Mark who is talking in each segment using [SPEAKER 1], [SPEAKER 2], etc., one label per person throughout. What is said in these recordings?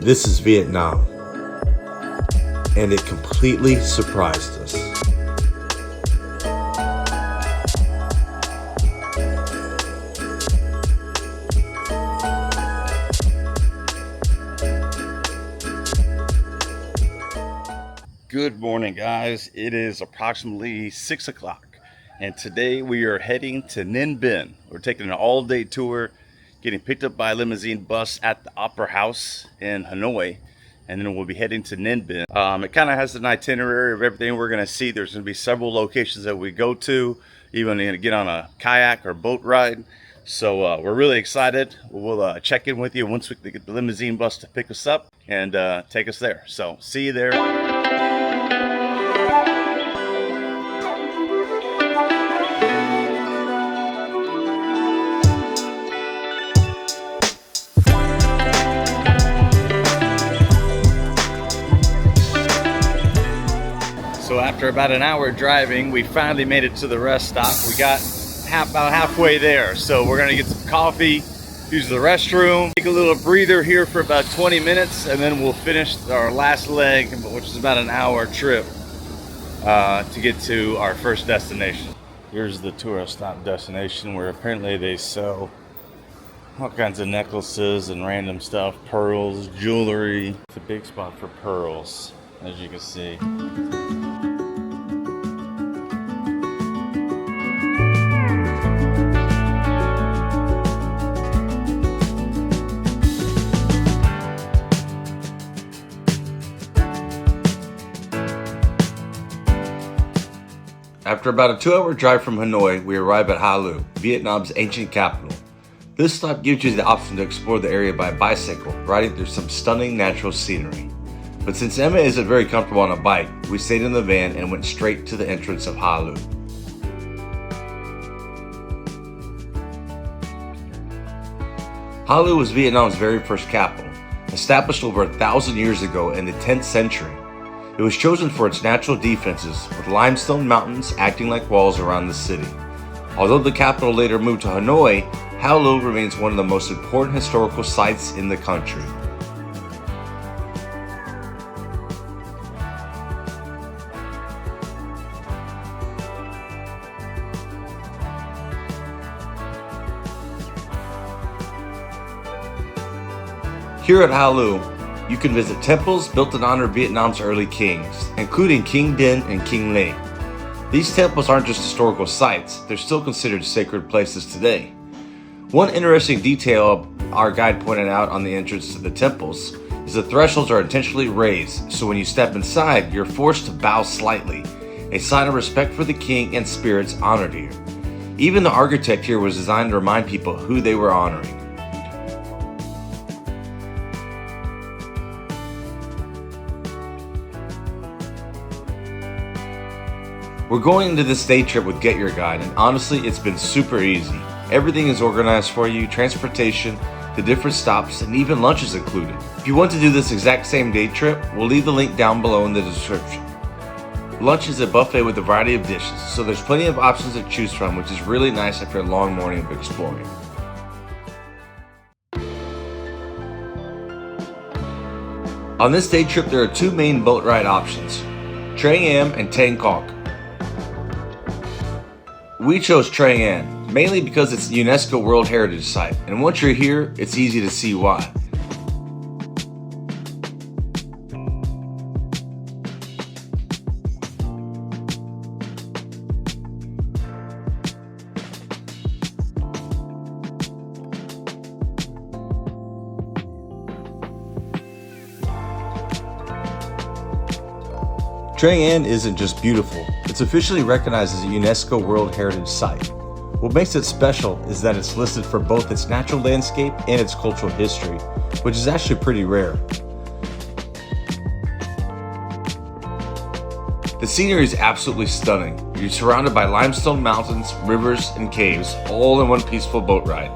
[SPEAKER 1] This is Vietnam, and it completely surprised us.
[SPEAKER 2] Good morning, guys. It is approximately 6 o'clock, and today we are heading to Ninh Binh. We're taking an all-day tour, getting picked up by a limousine bus at the Opera House in Hanoi, and then we'll be heading to Ninh Binh. It kind of has an itinerary of everything we're going to see. There's going to be several locations that we go to, even going to get on a kayak or boat ride. So we're really excited. We'll check in with you once we get the limousine bus to pick us up and take us there. So see you there. So after about an hour driving, we finally made it to the rest stop. We got about halfway there. So we're gonna get some coffee, use the restroom, take a little breather here for about 20 minutes, and then we'll finish our last leg, which is about an hour trip to get to our first destination. Here's the tourist stop destination where apparently they sell all kinds of necklaces and random stuff, pearls, jewelry. It's a big spot for pearls, as you can see. After about a 2-hour drive from Hanoi, we arrive at Hoa Lu, Vietnam's ancient capital. This stop gives you the option to explore the area by bicycle, riding through some stunning natural scenery. But since Emma isn't very comfortable on a bike, we stayed in the van and went straight to the entrance of Hoa Lu. Hoa Lu was Vietnam's very first capital, established over 1,000 years ago in the 10th century. It was chosen for its natural defenses, with limestone mountains acting like walls around the city. Although the capital later moved to Hanoi, Hoa Lu remains one of the most important historical sites in the country. Here at Hoa Lu, you can visit temples built in honor of Vietnam's early kings, including King Dinh and King Le. These temples aren't just historical sites, they're still considered sacred places today. One interesting detail our guide pointed out on the entrance to the temples is the thresholds are intentionally raised, so when you step inside, you're forced to bow slightly, a sign of respect for the king and spirits honored here. Even the architect here was designed to remind people who they were honoring. We're going into this day trip with Get Your Guide, and honestly, it's been super easy. Everything is organized for you, transportation, the different stops, and even lunch is included. If you want to do this exact same day trip, we'll leave the link down below in the description. Lunch is a buffet with a variety of dishes, so there's plenty of options to choose from, which is really nice after a long morning of exploring. On this day trip, there are two main boat ride options, Trang An and Tan Quoc. We chose Trang An, mainly because it's a UNESCO World Heritage Site, and once you're here, it's easy to see why. Trang An isn't just beautiful, it's officially recognized as a UNESCO World Heritage Site. What makes it special is that it's listed for both its natural landscape and its cultural history, which is actually pretty rare. The scenery is absolutely stunning. You're surrounded by limestone mountains, rivers, and caves, all in one peaceful boat ride.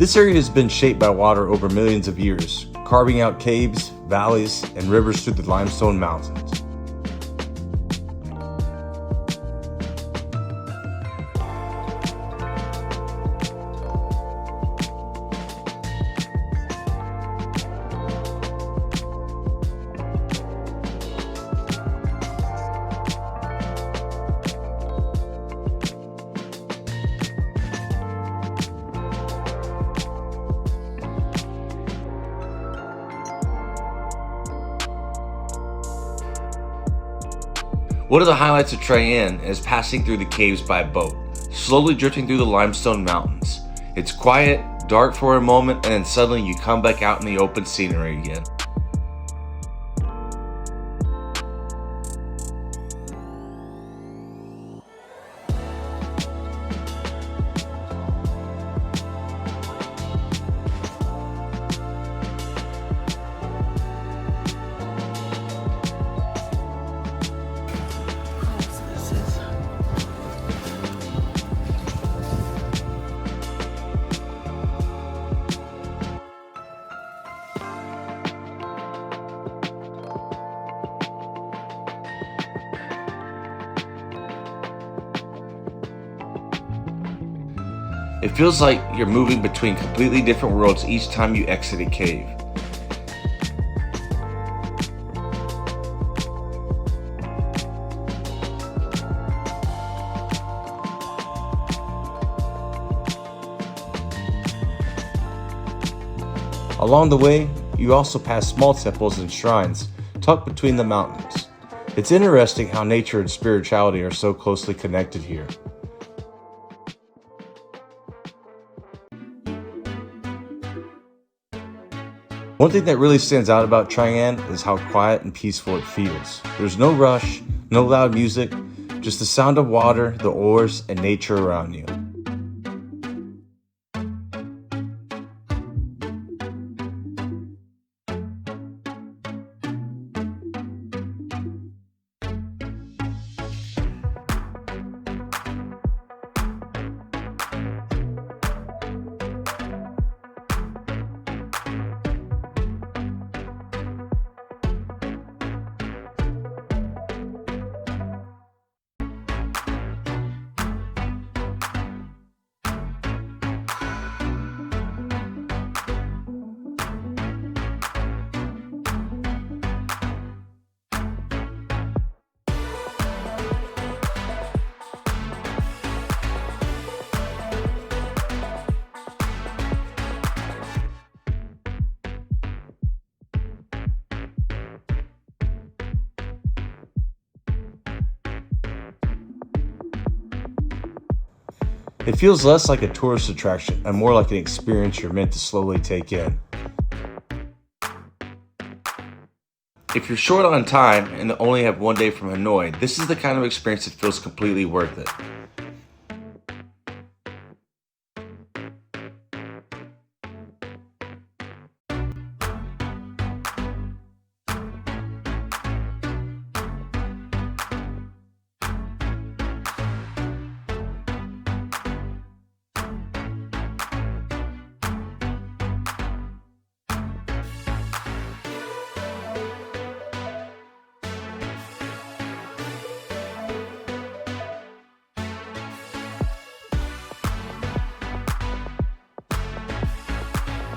[SPEAKER 1] This area has been shaped by water over millions of years, carving out caves, valleys, and rivers through the limestone mountains. One of the highlights of Trang An is passing through the caves by boat, slowly drifting through the limestone mountains. It's quiet, dark for a moment, and then suddenly you come back out in the open scenery again. It feels like you're moving between completely different worlds each time you exit a cave. Along the way, you also pass small temples and shrines tucked between the mountains. It's interesting how nature and spirituality are so closely connected here. One thing that really stands out about Trang An is how quiet and peaceful it feels. There's no rush, no loud music, just the sound of water, the oars, and nature around you. It feels less like a tourist attraction and more like an experience you're meant to slowly take in. If you're short on time and only have one day from Hanoi, this is the kind of experience that feels completely worth it.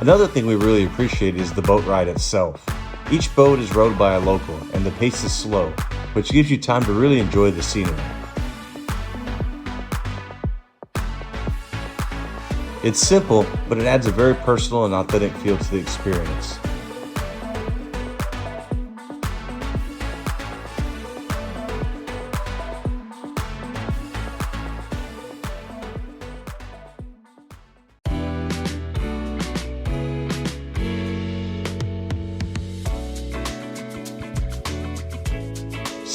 [SPEAKER 1] Another thing we really appreciate is the boat ride itself. Each boat is rowed by a local and the pace is slow, which gives you time to really enjoy the scenery. It's simple, but it adds a very personal and authentic feel to the experience.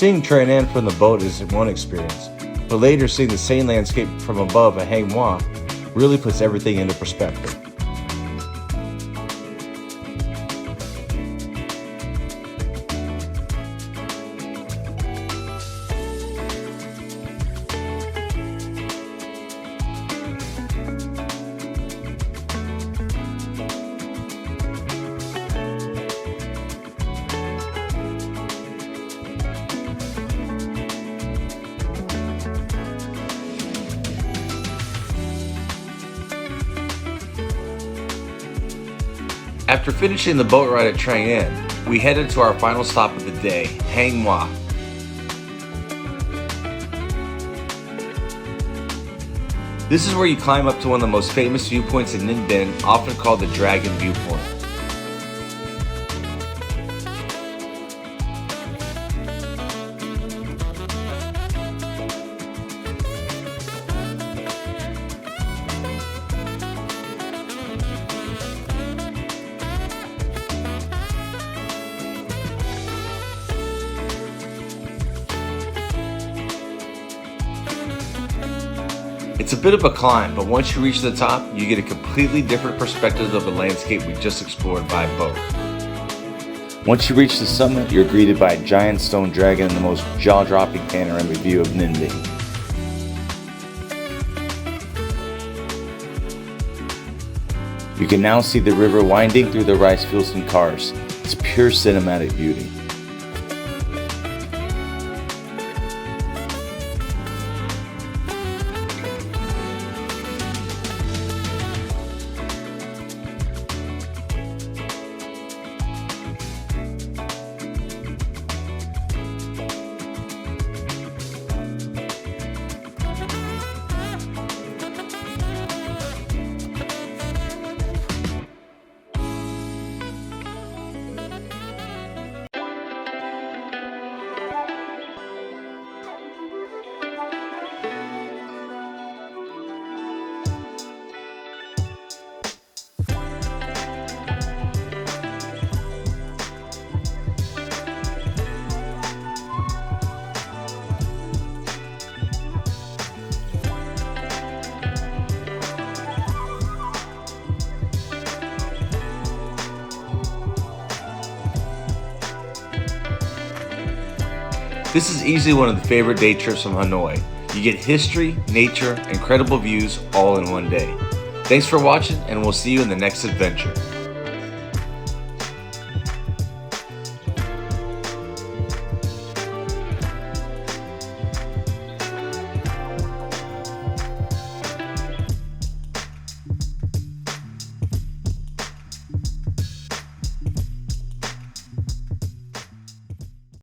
[SPEAKER 1] Seeing Trang An from the boat is one experience, but later seeing the same landscape from above at Hang Múa really puts everything into perspective. After finishing the boat ride at Trang An, we headed to our final stop of the day, Hang Múa. This is where you climb up to one of the most famous viewpoints in Ninh Binh, often called the Dragon Viewpoint. It's a bit of a climb, but once you reach the top, you get a completely different perspective of the landscape we just explored by boat. Once you reach the summit, you're greeted by a giant stone dragon and the most jaw-dropping panoramic view of Ninh Binh. You can now see the river winding through the rice fields and cars. It's pure cinematic beauty. This is easily one of the favorite day trips from Hanoi. You get history, nature, incredible views all in one day. Thanks for watching, and we'll see you in the next adventure.